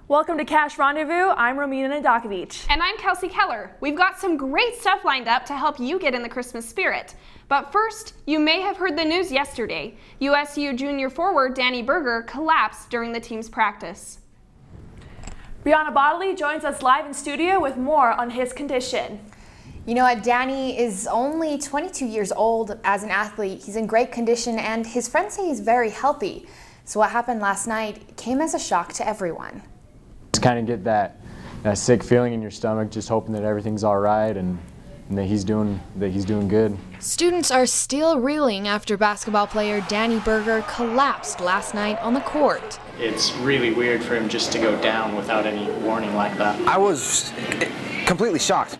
Welcome to Cash Rendezvous. I'm Romina Nadakovich. And I'm Kelsey Keller. We've got some great stuff lined up to help you get in the Christmas spirit. But first, you may have heard the news yesterday. USU junior forward Danny Berger collapsed during the team's practice. Brianna Bodley joins us live in studio with more on his condition. You know what, Danny is only 22 years old as an athlete. He's in great condition and his friends say he's very healthy. So what happened last night came as a shock to everyone. Just kind of get that sick feeling in your stomach, just hoping that everything's all right and that he's doing good. Students are still reeling after basketball player Danny Berger collapsed last night on the court. It's really weird for him just to go down without any warning like that. I was completely shocked.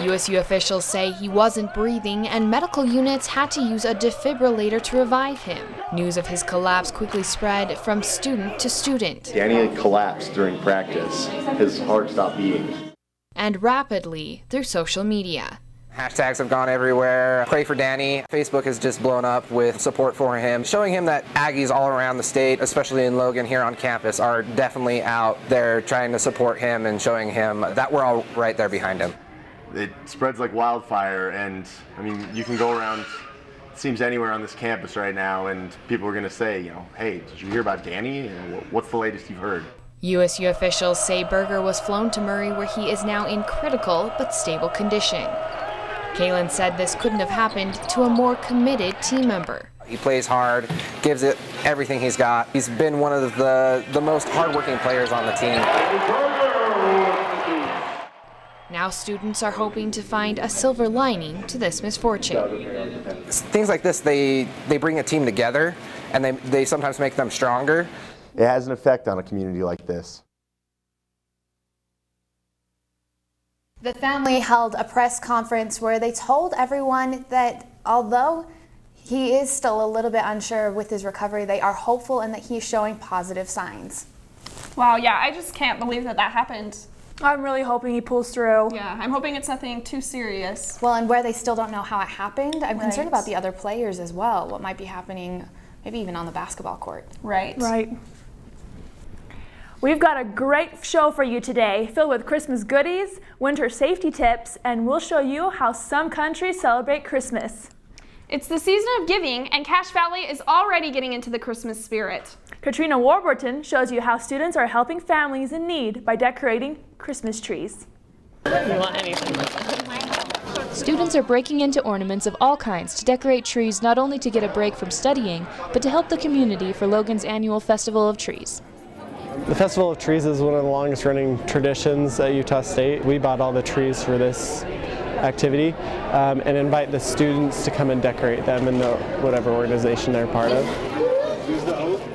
USU officials say he wasn't breathing and medical units had to use a defibrillator to revive him. News of his collapse quickly spread from student to student. Danny had collapsed during practice. His heart stopped beating. And rapidly through social media. Hashtags have gone everywhere. Pray for Danny. Facebook has just blown up with support for him, showing him that Aggies all around the state, especially in Logan here on campus, are definitely out there trying to support him and showing him that we're all right there behind him. It spreads like wildfire, and I mean, you can go around, it seems anywhere on this campus right now, and people are going to say, hey, did you hear about Danny? What's the latest you've heard? USU officials say Berger was flown to Murray, where he is now in critical but stable condition. Kalen said this couldn't have happened to a more committed team member. He plays hard, gives it everything he's got. He's been one of the most hardworking players on the team. Now students are hoping to find a silver lining to this misfortune. Things like this, they bring a team together, and they sometimes make them stronger. It has an effect on a community like this. The family held a press conference where they told everyone that although he is still a little bit unsure with his recovery, they are hopeful and that he's showing positive signs. Wow, yeah, I just can't believe that happened. I'm really hoping he pulls through. Yeah, I'm hoping it's nothing too serious. Well, and where they still don't know how it happened, I'm concerned Right. about the other players as well, what might be happening maybe even on the basketball court. Right. We've got a great show for you today, filled with Christmas goodies, winter safety tips, and we'll show you how some countries celebrate Christmas. It's the season of giving, and Cache Valley is already getting into the Christmas spirit. Katrina Warburton shows you how students are helping families in need by decorating Christmas trees. Students are breaking into ornaments of all kinds to decorate trees, not only to get a break from studying, but to help the community for Logan's annual Festival of Trees. The Festival of Trees is one of the longest running traditions at Utah State. We bought all the trees for this activity and invite the students to come and decorate them in whatever organization they're part of.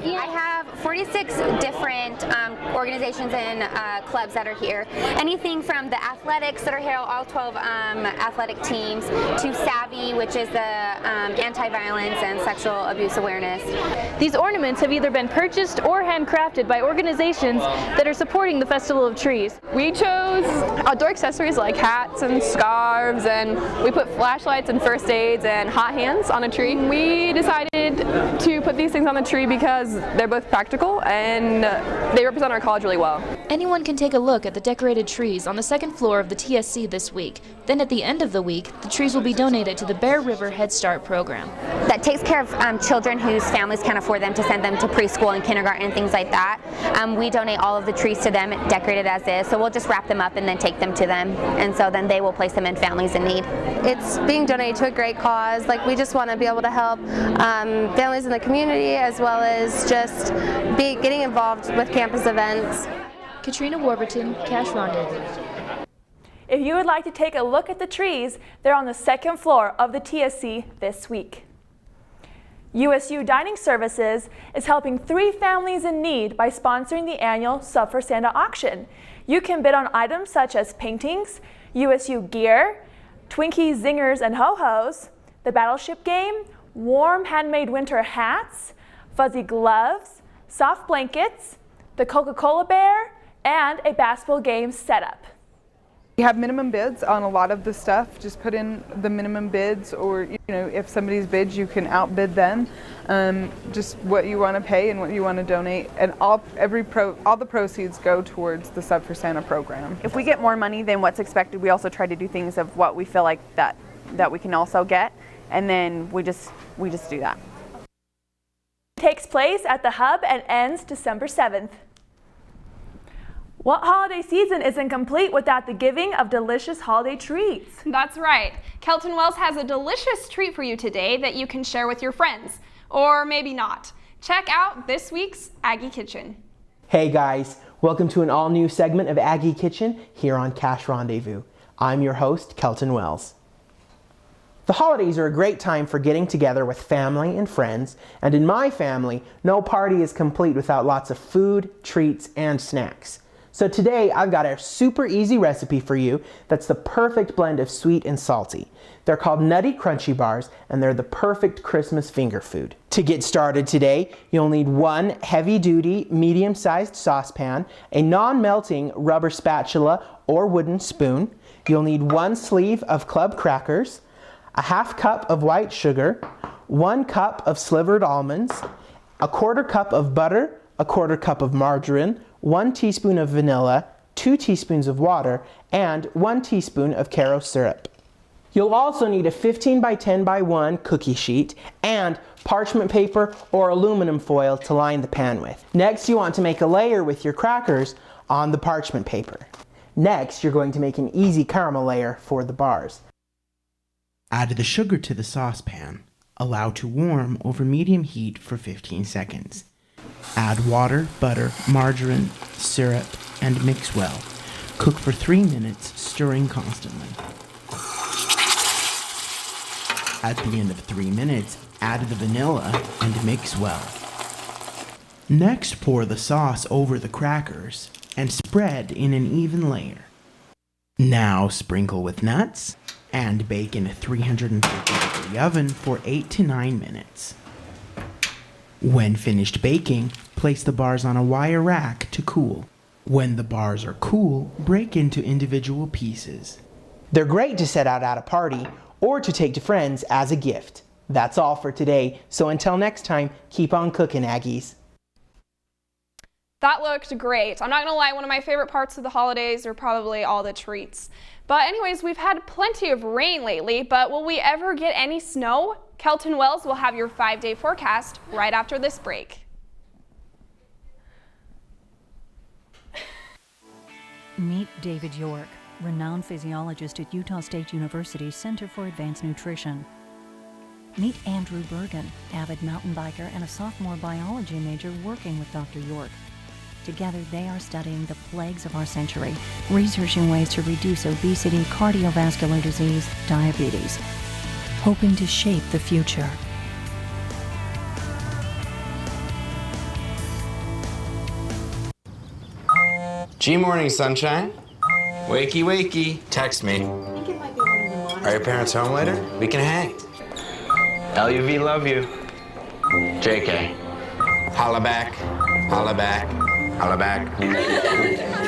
I have 46 different organizations and clubs that are here. Anything from the athletics that are here, all 12 athletic teams, to Savvy, which is the anti-violence and sexual abuse awareness. These ornaments have either been purchased or handcrafted by organizations that are supporting the Festival of Trees. We chose outdoor accessories like hats and scarves, and we put flashlights and first aids and hot hands on a tree. We decided to put these things on the tree because they're both practical and they represent our college really well. Anyone can take a look at the decorated trees on the second floor of the TSC this week. Then at the end of the week, the trees will be donated to the Bear River Head Start program. That takes care of children whose families can't afford them to send them to preschool and kindergarten and things like that. We donate all of the trees to them, decorated as is, so we'll just wrap them up and then take them to them, and so then they will place them in families in need. It's being donated to a great cause. Like, we just want to be able to help families in the community, as well as just getting involved with campus events. Katrina Warburton, Cache Rendezvous. If you would like to take a look at the trees, they're on the second floor of the TSC this week. USU Dining Services is helping 3 families in need by sponsoring the annual Sub for Santa auction. You can bid on items such as paintings, USU gear, Twinkies, Zingers, and Ho-Hos, the Battleship game, warm handmade winter hats, fuzzy gloves, soft blankets, the Coca-Cola bear, and a basketball game setup. We have minimum bids on a lot of the stuff. Just put in the minimum bids, or if somebody's bids, you can outbid them. Just what you want to pay and what you want to donate, and all the proceeds go towards the Sub for Santa program. If we get more money than what's expected, we also try to do things of what we feel like that we can also get, and then we just do that. It takes place at the Hub and ends December 7th. What holiday season isn't complete without the giving of delicious holiday treats? That's right. Kelton Wells has a delicious treat for you today that you can share with your friends. Or maybe not. Check out this week's Aggie Kitchen. Hey guys, welcome to an all-new segment of Aggie Kitchen here on Cash Rendezvous. I'm your host, Kelton Wells. The holidays are a great time for getting together with family and friends, and in my family, no party is complete without lots of food, treats, and snacks. So today I've got a super easy recipe for you that's the perfect blend of sweet and salty. They're called Nutty Crunchy Bars, and they're the perfect Christmas finger food. To get started today, you'll need one heavy-duty, medium-sized saucepan, a non-melting rubber spatula or wooden spoon. You'll need one sleeve of club crackers, a half cup of white sugar, 1 cup of slivered almonds, a 1/4 cup of butter, a 1/4 cup of margarine, 1 teaspoon of vanilla, 2 teaspoons of water, and 1 teaspoon of Caro syrup. You'll also need a 15 by 10 by 1 cookie sheet and parchment paper or aluminum foil to line the pan with. Next, you want to make a layer with your crackers on the parchment paper. Next, you're going to make an easy caramel layer for the bars. Add the sugar to the saucepan. Allow to warm over medium heat for 15 seconds. Add water, butter, margarine, syrup, and mix well. Cook for 3 minutes, stirring constantly. At the end of 3 minutes, add the vanilla and mix well. Next, pour the sauce over the crackers and spread in an even layer. Now sprinkle with nuts and bake in a 350-degree oven for 8 to 9 minutes. When finished baking, place the bars on a wire rack to cool. When the bars are cool, break into individual pieces. They're great to set out at a party or to take to friends as a gift. That's all for today, so until next time, keep on cooking, Aggies. That looked great. I'm not gonna lie, one of my favorite parts of the holidays are probably all the treats. But anyways, we've had plenty of rain lately, but will we ever get any snow? Kelton Wells will have your 5-day forecast right after this break. Meet David York, renowned physiologist at Utah State University's Center for Advanced Nutrition. Meet Andrew Bergen, avid mountain biker and a sophomore biology major working with Dr. York. Together, they are studying the plagues of our century, researching ways to reduce obesity, cardiovascular disease, diabetes, hoping to shape the future. G-Morning, sunshine. Wakey, wakey. Text me. Are your parents home later? We can hang. LUV, love you. JK. Holla back. Holla back. Holla back.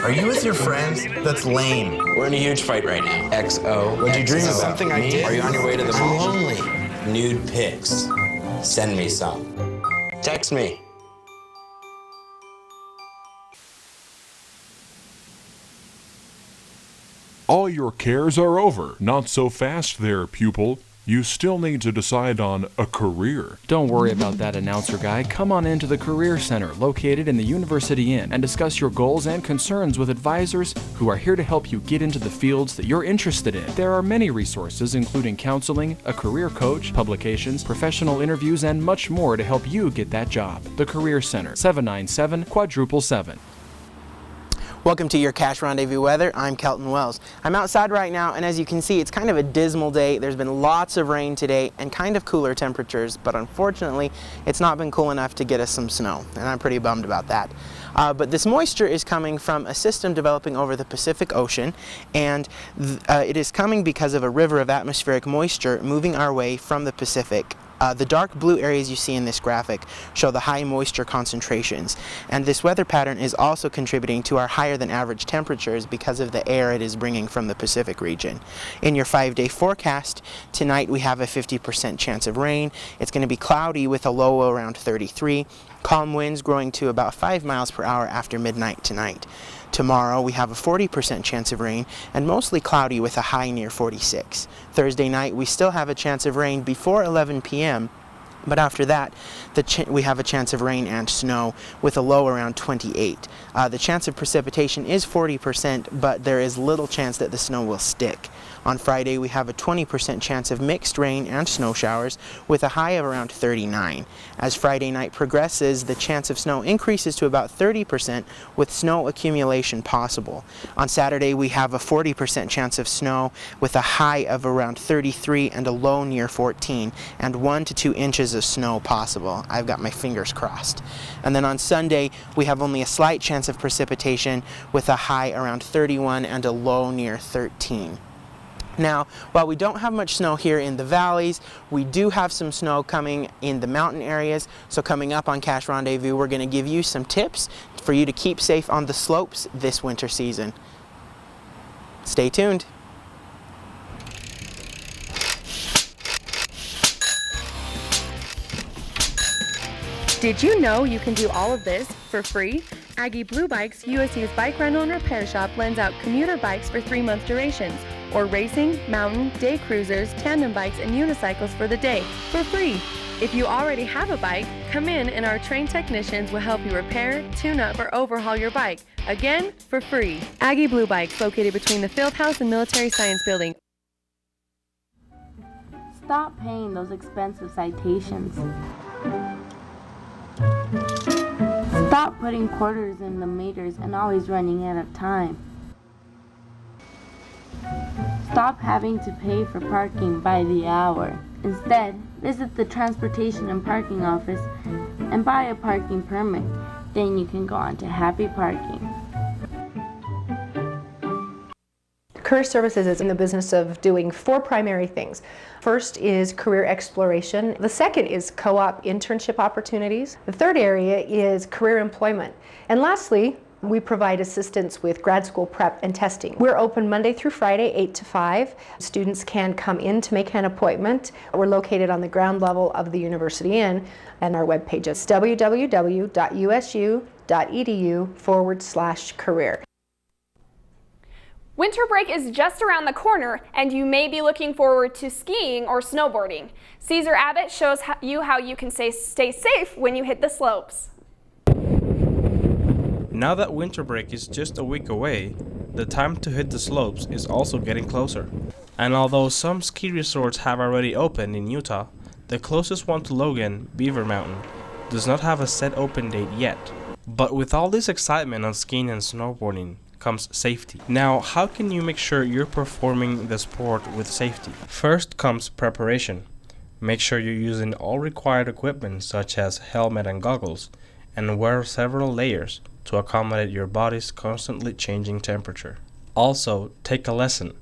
Are you with your friends? That's lame. We're in a huge fight right now. XO. What'd you dream about? Something I did. Are you on your way to the mall? I'm lonely. Nude pics. Send me some. Text me. All your cares are over. Not so fast there, pupil. You still need to decide on a career. Don't worry about that, announcer guy. Come on into the Career Center, located in the University Inn, and discuss your goals and concerns with advisors who are here to help you get into the fields that you're interested in. There are many resources, including counseling, a career coach, publications, professional interviews, and much more to help you get that job. The Career Center, 797-777. Welcome to your Cash Rendezvous weather. I'm Kelton Wells. I'm outside right now, and as you can see, it's kind of a dismal day. There's been lots of rain today and kind of cooler temperatures, but unfortunately, it's not been cool enough to get us some snow, and I'm pretty bummed about that. But this moisture is coming from a system developing over the Pacific Ocean, and it is coming because of a river of atmospheric moisture moving our way from the Pacific The dark blue areas you see in this graphic show the high moisture concentrations, and this weather pattern is also contributing to our higher than average temperatures because of the air it is bringing from the Pacific region. In your 5-day forecast, tonight we have a 50% chance of rain. It's going to be cloudy with a low around 33, calm winds growing to about 5 miles per hour after midnight tonight. Tomorrow we have a 40% chance of rain and mostly cloudy with a high near 46. Thursday night we still have a chance of rain before 11 p.m. But after that, we have a chance of rain and snow with a low around 28. The chance of precipitation is 40%, but there is little chance that the snow will stick. On Friday, we have a 20% chance of mixed rain and snow showers with a high of around 39. As Friday night progresses, the chance of snow increases to about 30% with snow accumulation possible. On Saturday, we have a 40% chance of snow with a high of around 33 and a low near 14, and 1 to 2 inches of snow possible. I've got my fingers crossed. And then on Sunday, we have only a slight chance of precipitation with a high around 31 and a low near 13. Now, while we don't have much snow here in the valleys, we do have some snow coming in the mountain areas. So coming up on Cache Rendezvous, we're going to give you some tips for you to keep safe on the slopes this winter season. Stay tuned. Did you know you can do all of this for free? Aggie Blue Bikes, USU's bike rental and repair shop, lends out commuter bikes for 3-month durations, or racing, mountain, day cruisers, tandem bikes, and unicycles for the day, for free. If you already have a bike, come in and our trained technicians will help you repair, tune up, or overhaul your bike, again, for free. Aggie Blue Bikes, located between the Field House and Military Science Building. Stop paying those expensive citations. Stop putting quarters in the meters and always running out of time. Stop having to pay for parking by the hour. Instead, visit the Transportation and Parking Office and buy a parking permit. Then you can go on to Happy Parking. Career Services is in the business of doing 4 primary things. First is career exploration. The second is co-op internship opportunities. The third area is career employment. And lastly, we provide assistance with grad school prep and testing. We're open Monday through Friday, 8 to 5. Students can come in to make an appointment. We're located on the ground level of the University Inn, and our webpage is www.usu.edu/career. Winter break is just around the corner, and you may be looking forward to skiing or snowboarding. Cesar Abbott shows you how you can stay safe when you hit the slopes. Now that winter break is just a week away, the time to hit the slopes is also getting closer. And although some ski resorts have already opened in Utah, the closest one to Logan, Beaver Mountain, does not have a set open date yet. But with all this excitement on skiing and snowboarding comes safety. Now, how can you make sure you're performing the sport with safety? First comes preparation. Make sure you're using all required equipment such as helmet and goggles, and wear several layers to accommodate your body's constantly changing temperature. Also, take a lesson.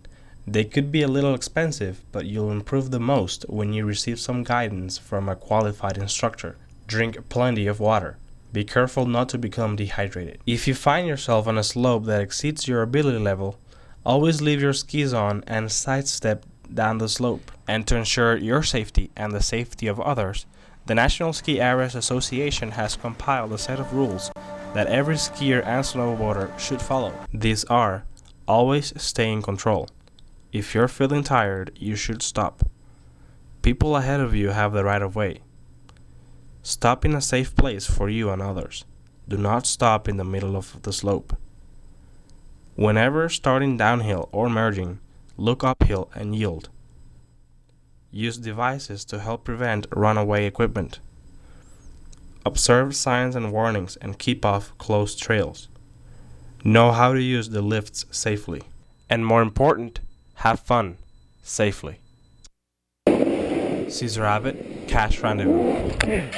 They could be a little expensive, but you'll improve the most when you receive some guidance from a qualified instructor. Drink plenty of water. Be careful not to become dehydrated. If you find yourself on a slope that exceeds your ability level, always leave your skis on and sidestep down the slope. And to ensure your safety and the safety of others, the National Ski Areas Association has compiled a set of rules that every skier and snowboarder should follow. These are: always stay in control. If you're feeling tired, you should stop. People ahead of you have the right of way. Stop in a safe place for you and others. Do not stop in the middle of the slope. Whenever starting downhill or merging, look uphill and yield. Use devices to help prevent runaway equipment. Observe signs and warnings and keep off closed trails. Know how to use the lifts safely. And more important, have fun safely. Cesar Abbott, Cache Rendezvous.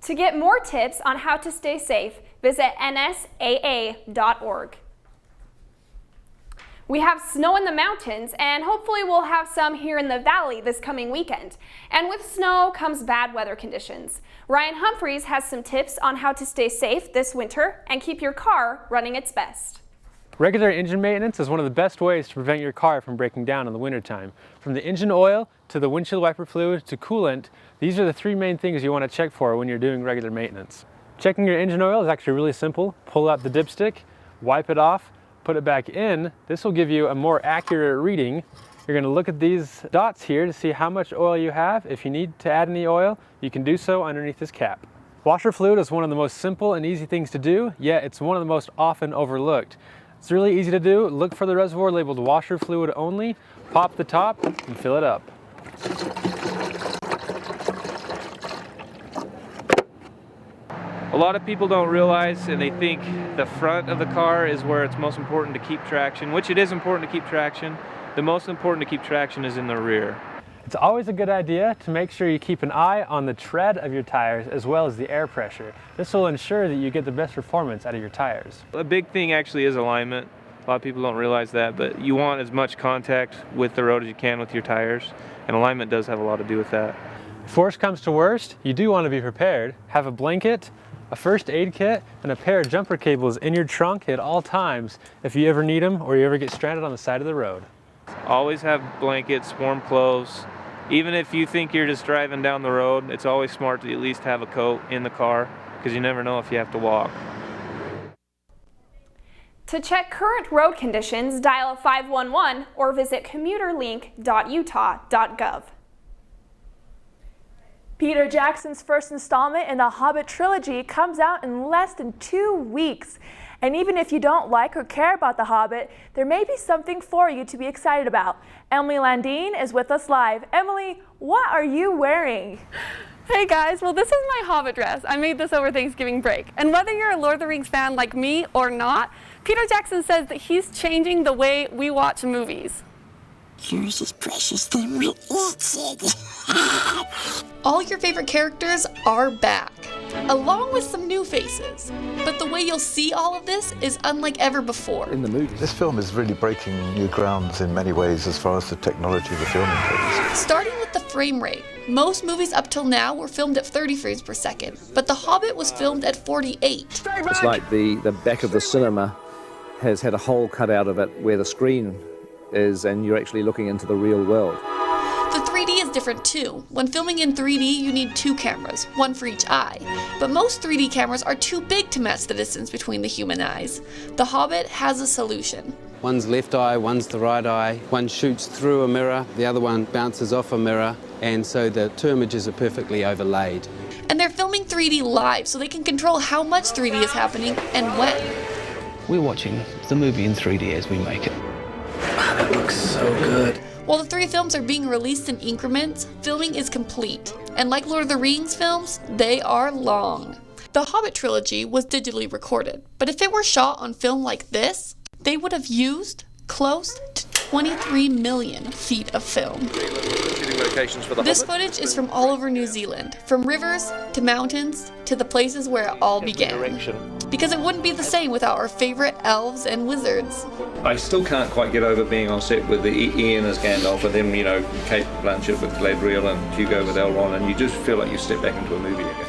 To get more tips on how to stay safe, visit nsaa.org. We have snow in the mountains, and hopefully we'll have some here in the valley this coming weekend. And with snow comes bad weather conditions. Ryan Humphreys has some tips on how to stay safe this winter and keep your car running its best. Regular engine maintenance is one of the best ways to prevent your car from breaking down in the wintertime. From the engine oil to the windshield wiper fluid to coolant, these are the three main things you want to check for when you're doing regular maintenance. Checking your engine oil is actually really simple. Pull out the dipstick, wipe it off, put it back in. This will give you a more accurate reading. You're going to look at these dots here to see how much oil you have. If you need to add any oil, you can do so underneath this cap. Washer fluid is one of the most simple and easy things to do, yet it's one of the most often overlooked. It's really easy to do. Look for the reservoir labeled washer fluid only, pop the top, and fill it up. A lot of people don't realize, and they think the front of the car is where it's most important to keep traction, which it is important to keep traction. The most important to keep traction is in the rear. It's always a good idea to make sure you keep an eye on the tread of your tires as well as the air pressure. This will ensure that you get the best performance out of your tires. A big thing actually is alignment. A lot of people don't realize that, but you want as much contact with the road as you can with your tires, and alignment does have a lot to do with that. If worst comes to worst, you do want to be prepared. Have a blanket, a first aid kit, and a pair of jumper cables in your trunk at all times if you ever need them or you ever get stranded on the side of the road. Always have blankets, warm clothes. Even if you think you're just driving down the road, it's always smart to at least have a coat in the car because you never know if you have to walk. To check current road conditions, dial 511 or visit commuterlink.utah.gov. Peter Jackson's first installment in the Hobbit trilogy comes out in less than 2 weeks. And even if you don't like or care about The Hobbit, there may be something for you to be excited about. Emily Landine is with us live. Emily, what are you wearing? Hey guys, well this is my Hobbit dress. I made this over Thanksgiving break. And whether you're a Lord of the Rings fan like me or not, Peter Jackson says that he's changing the way we watch movies. Yours is precious, then we eat it. All your favorite characters are back, along with some new faces. But the way you'll see all of this is unlike ever before. In the movie, this film is really breaking new grounds in many ways as far as the technology of the filming goes. Starting with the frame rate. Most movies up till now were filmed at 30 frames per second, but The Hobbit was filmed at 48. It's like the back of the cinema has had a hole cut out of it where the screen is, and you're actually looking into the real world. The 3D is different too. When filming in 3D, you need 2 cameras, one for each eye. But most 3D cameras are too big to match the distance between the human eyes. The Hobbit has a solution. One's left eye, one's the right eye. One shoots through a mirror, the other one bounces off a mirror, and so the two images are perfectly overlaid. And they're filming 3D live, so they can control how much 3D is happening and when. We're watching the movie in 3D as we make it. That looks so good. While the 3 films are being released in increments, filming is complete. And like Lord of the Rings films, they are long. The Hobbit trilogy was digitally recorded, but if it were shot on film like this, they would have used close to 23 million feet of film. This footage is from all over New Zealand, from rivers to mountains to the places where it all began. Because it wouldn't be the same without our favorite elves and wizards. I still can't quite get over being on set with Ian as Gandalf and then, Kate Blanchett with Galadriel and Hugo with Elrond, and you just feel like you step back into a movie again.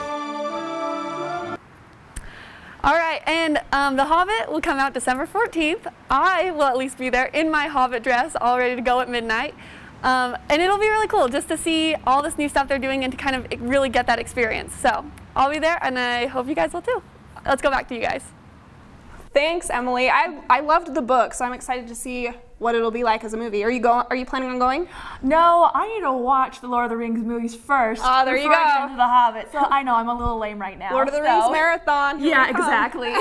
All right, and The Hobbit will come out December 14th. I will at least be there in my Hobbit dress, all ready to go at midnight. And it'll be really cool just to see all this new stuff they're doing and to kind of really get that experience. So I'll be there, and I hope you guys will too. Let's go back to you guys. Thanks, Emily. I loved the book, so I'm excited to see what it'll be like as a movie. Are you planning on going? No, I need to watch the Lord of the Rings movies first. Oh, there you before I get go. into The Hobbit. So I know I'm a little lame right now. Lord of the Rings marathon. Here Yeah, we come. exactly.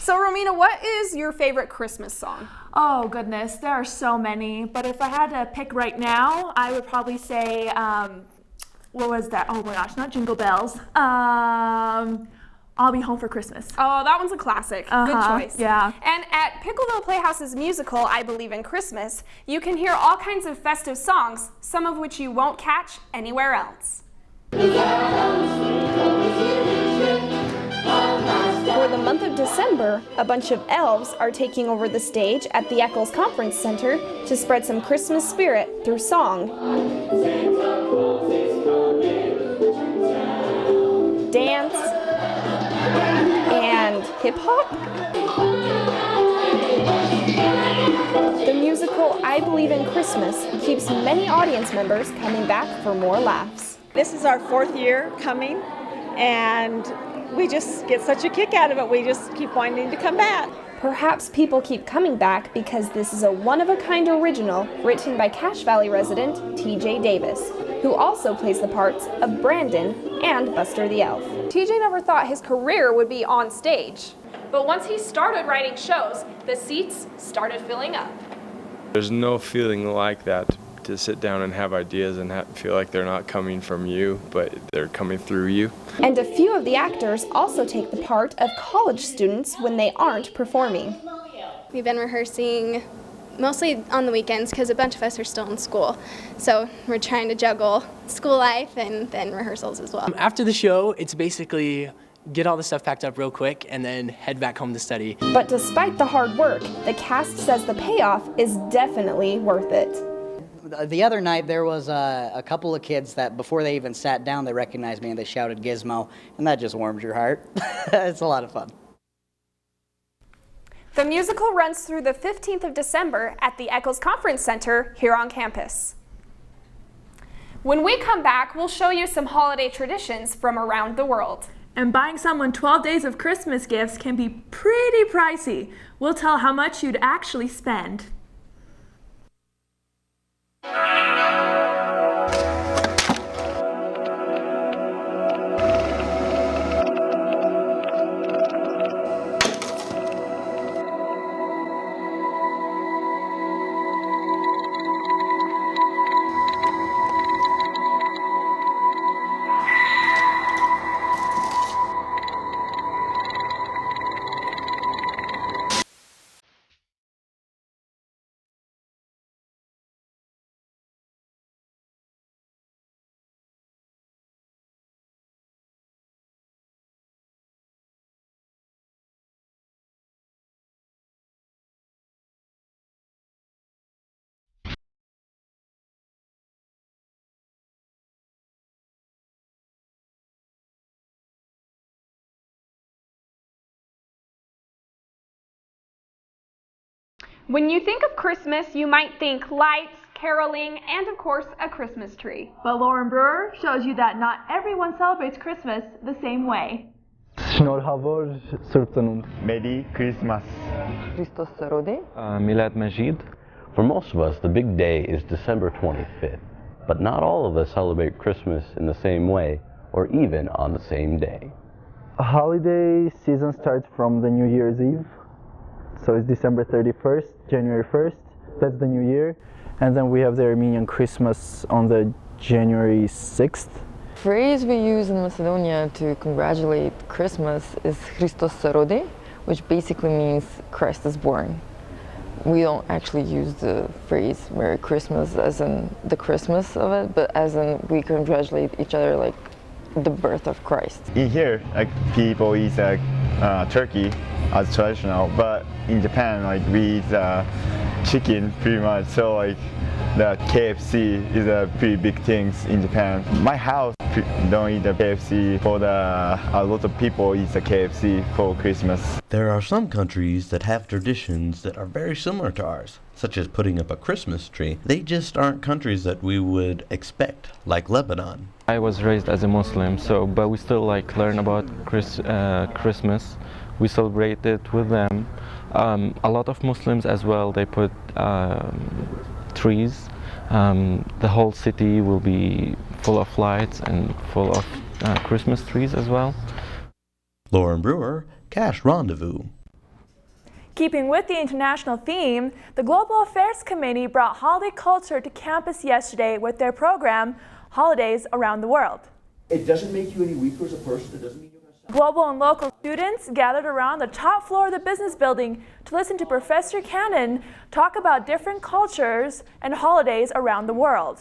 So, Romina, what is your favorite Christmas song? Oh, goodness. There are so many. But if I had to pick right now, I would probably say, what was that? Oh, my gosh, not Jingle Bells. I'll Be Home for Christmas. Oh, that one's a classic. Good choice. Yeah. And at Pickleville Playhouse's musical, I Believe in Christmas, you can hear all kinds of festive songs, some of which you won't catch anywhere else. For the month month of December, a bunch of elves are taking over the stage at the Eccles Conference Center to spread some Christmas spirit through song, dance, and hip-hop. The musical I Believe in Christmas keeps many audience members coming back for more laughs. This is our 4th year coming, and we just get such a kick out of it. We just keep wanting to come back. Perhaps people keep coming back because this is a one-of-a-kind original written by Cache Valley resident T.J. Davis, who also plays the parts of Brandon and Buster the Elf. TJ never thought his career would be on stage, but once he started writing shows, the seats started filling up. There's no feeling like that, to sit down and have ideas and feel like they're not coming from you, but they're coming through you. And a few of the actors also take the part of college students when they aren't performing. We've been rehearsing mostly on the weekends because a bunch of us are still in school. So we're trying to juggle school life and then rehearsals as well. After the show, it's basically get all the stuff packed up real quick and then head back home to study. But despite the hard work, the cast says the payoff is definitely worth it. The other night there was a couple of kids that before they even sat down, they recognized me and they shouted Gizmo, and that just warms your heart. It's a lot of fun. The musical runs through the 15th of December at the Eccles Conference Center here on campus. When we come back, we'll show you some holiday traditions from around the world. And buying someone 12 days of Christmas gifts can be pretty pricey. We'll tell how much you'd actually spend. When you think of Christmas, you might think lights, caroling, and of course, a Christmas tree. But Lauren Brewer shows you that not everyone celebrates Christmas the same way. Merry Christmas. Christos Rodi. Milad Majid. For most of us, the big day is December 25th, but not all of us celebrate Christmas in the same way, or even on the same day. A holiday season starts from the New Year's Eve. So it's December 31st, January 1st, that's the New Year. And then we have the Armenian Christmas on the January 6th. The phrase we use in Macedonia to congratulate Christmas is Christos Rodi, which basically means Christ is born. We don't actually use the phrase Merry Christmas as in the Christmas of it, but as in we congratulate each other like the birth of Christ. In here, like people eat turkey as traditional, but in Japan, like we eat chicken pretty much. So like the KFC is a pretty big thing in Japan. My house don't eat the KFC. A lot of people eat the KFC for Christmas. There are some countries that have traditions that are very similar to ours, such as putting up a Christmas tree. They just aren't countries that we would expect, like Lebanon. I was raised as a Muslim, but we still learn about Christmas. We celebrate it with them. A lot of Muslims as well, they put trees. The whole city will be full of lights and full of Christmas trees as well. Lauren Brewer, Cache Rendezvous. Keeping with the international theme, the Global Affairs Committee brought holiday culture to campus yesterday with their program, Holidays Around the World. It doesn't make you any weaker as a person. It doesn't mean you're going to Global and local students gathered around the top floor of the business building to listen to Professor Cannon talk about different cultures and holidays around the world.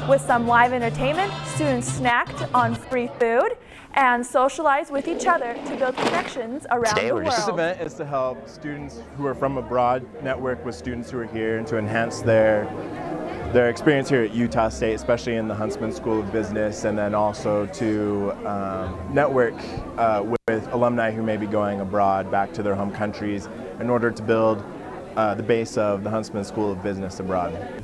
With some live entertainment, students snacked on free food and socialized with each other to build connections around the world. This event is to help students who are from abroad network with students who are here and to enhance their experience here at Utah State, especially in the Huntsman School of Business, and then also to network with alumni who may be going abroad back to their home countries in order to build the base of the Huntsman School of Business abroad.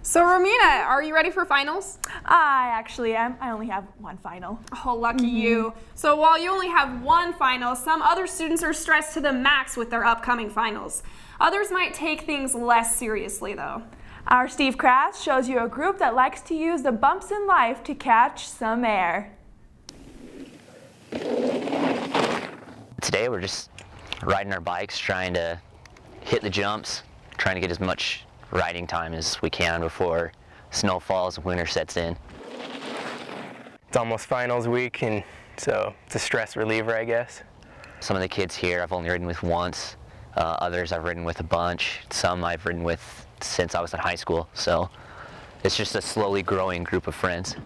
So Romina, are you ready for finals? I actually am. I only have one final. Oh, lucky you. So while you only have one final, some other students are stressed to the max with their upcoming finals. Others might take things less seriously though. Our Steve Kratz shows you a group that likes to use the bumps in life to catch some air. Today we're just riding our bikes, trying to hit the jumps, trying to get as much riding time as we can before snow falls and winter sets in. It's almost finals week, and so it's a stress reliever, I guess. Some of the kids here I've only ridden with once. Others I've ridden with a bunch. Some I've ridden with since I was in high school, so it's just a slowly growing group of friends.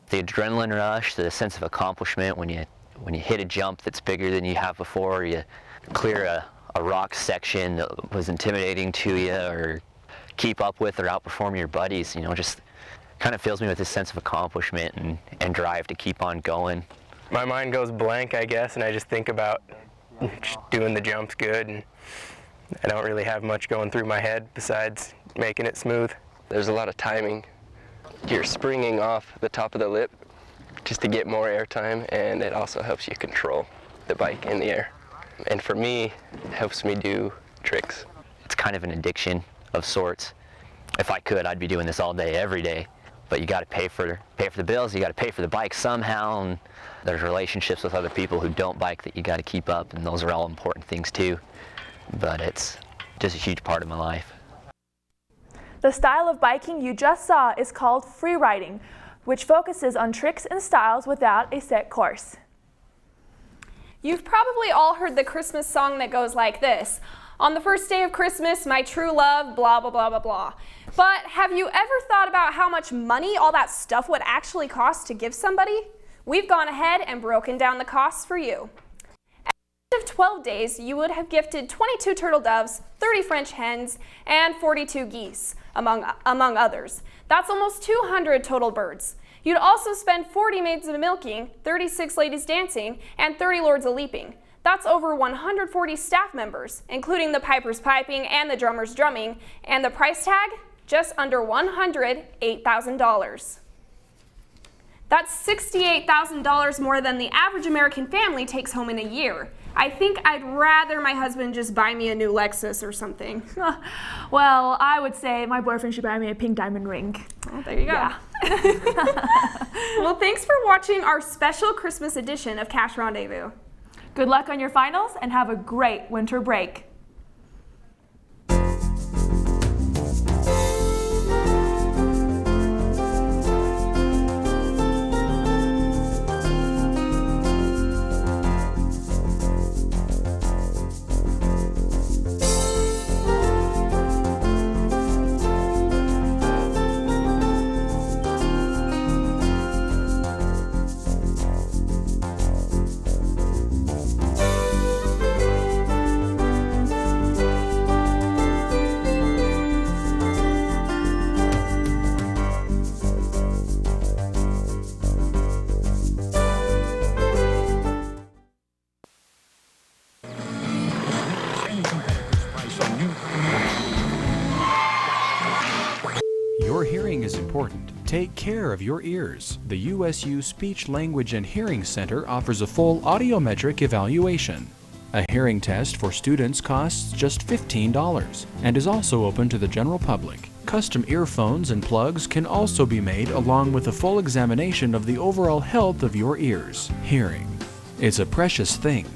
The adrenaline rush, the sense of accomplishment when you hit a jump that's bigger than you have before, or you clear a rock section that was intimidating to you, or keep up with or outperform your buddies, just kind of fills me with a sense of accomplishment and drive to keep on going. My mind goes blank, I guess, and I just think about just doing the jumps good, and I don't really have much going through my head besides making it smooth. There's a lot of timing. You're springing off the top of the lip just to get more air time, and it also helps you control the bike in the air. And for me, it helps me do tricks. It's kind of an addiction of sorts. If I could, I'd be doing this all day, every day. But you got to pay for the bills, you got to pay for the bike somehow, and there's relationships with other people who don't bike that you got to keep up, and those are all important things too. But it's just a huge part of my life. The style of biking you just saw is called free riding, which focuses on tricks and styles without a set course. You've probably all heard the Christmas song that goes like this: on the first day of Christmas, my true love, blah, blah, blah, blah, blah. But have you ever thought about how much money all that stuff would actually cost to give somebody? We've gone ahead and broken down the costs for you. At the end of 12 days, you would have gifted 22 turtle doves, 30 French hens, and 42 geese, among others. That's almost 200 total birds. You'd also spend 40 maids of milking, 36 ladies dancing, and 30 lords a leaping. That's over 140 staff members, including the pipers piping and the drummers drumming, and the price tag, just under $108,000. That's $68,000 more than the average American family takes home in a year. I think I'd rather my husband just buy me a new Lexus or something. Well, I would say my boyfriend should buy me a pink diamond ring. Oh, there you go. Yeah. Well, thanks for watching our special Christmas edition of Cash Rendezvous. Good luck on your finals and have a great winter break. Your hearing is important. Take care of your ears. The USU Speech, Language, and Hearing Center offers a full audiometric evaluation. A hearing test for students costs just $15 and is also open to the general public. Custom earphones and plugs can also be made along with a full examination of the overall health of your ears. Hearing. It's a precious thing.